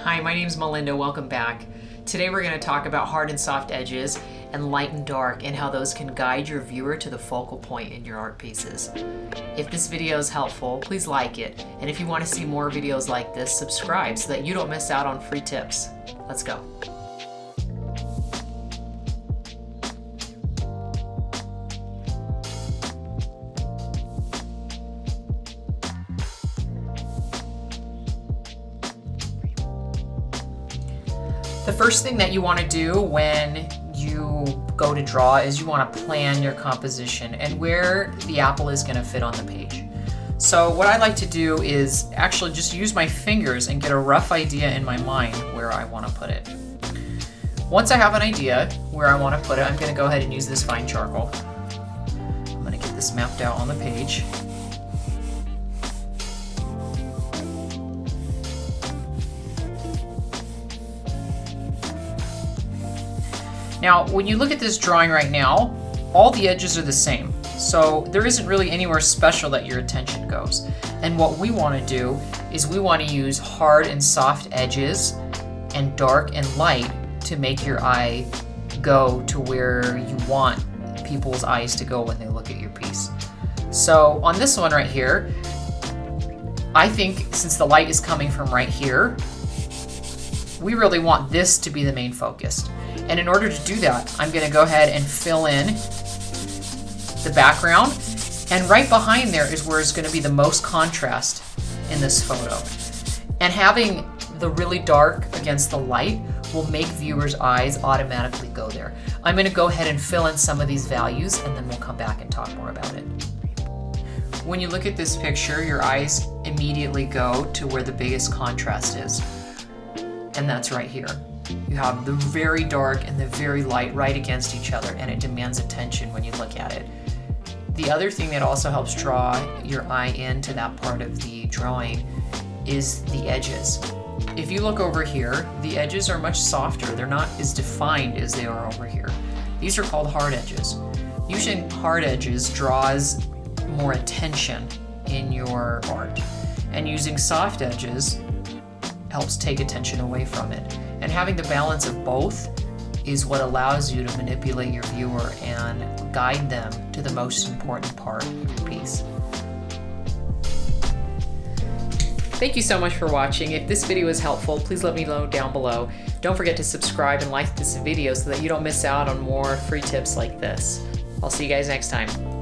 Hi, my name's Melinda. Welcome back. Today we're going to talk about hard and soft edges and light and dark and how those can guide your viewer to the focal point in your art pieces. If this video is helpful, please like it. And if you want to see more videos like this, subscribe so that you don't miss out on free tips. Let's go. The first thing that you want to do when you go to draw is you want to plan your composition and where the apple is going to fit on the page. So what I like to do is actually just use my fingers and get a rough idea in my mind where I want to put it. Once I have an idea where I want to put it, I'm going to go ahead and use this fine charcoal. I'm going to get this mapped out on the page. Now, when you look at this drawing right now, all the edges are the same. So there isn't really anywhere special that your attention goes. And what we want to do is we want to use hard and soft edges and dark and light to make your eye go to where you want people's eyes to go when they look at your piece. So on this one right here, I think since the light is coming from right here, we really want this to be the main focus. And in order to do that, I'm going to go ahead and fill in the background. And right behind there is where it's going to be the most contrast in this photo. And having the really dark against the light will make viewers' eyes automatically go there. I'm going to go ahead and fill in some of these values, and then we'll come back and talk more about it. When you look at this picture, your eyes immediately go to where the biggest contrast is. And that's right here. You have the very dark and the very light right against each other, and it demands attention when you look at it. The other thing that also helps draw your eye into that part of the drawing is the edges. If you look over here, the edges are much softer. They're not as defined as they are over here. These are called hard edges. Using hard edges draws more attention in your art, and using soft edges helps take attention away from it. And having the balance of both is what allows you to manipulate your viewer and guide them to the most important part of your piece. Thank you so much for watching. If this video was helpful, please let me know down below. Don't forget to subscribe and like this video so that you don't miss out on more free tips like this. I'll see you guys next time.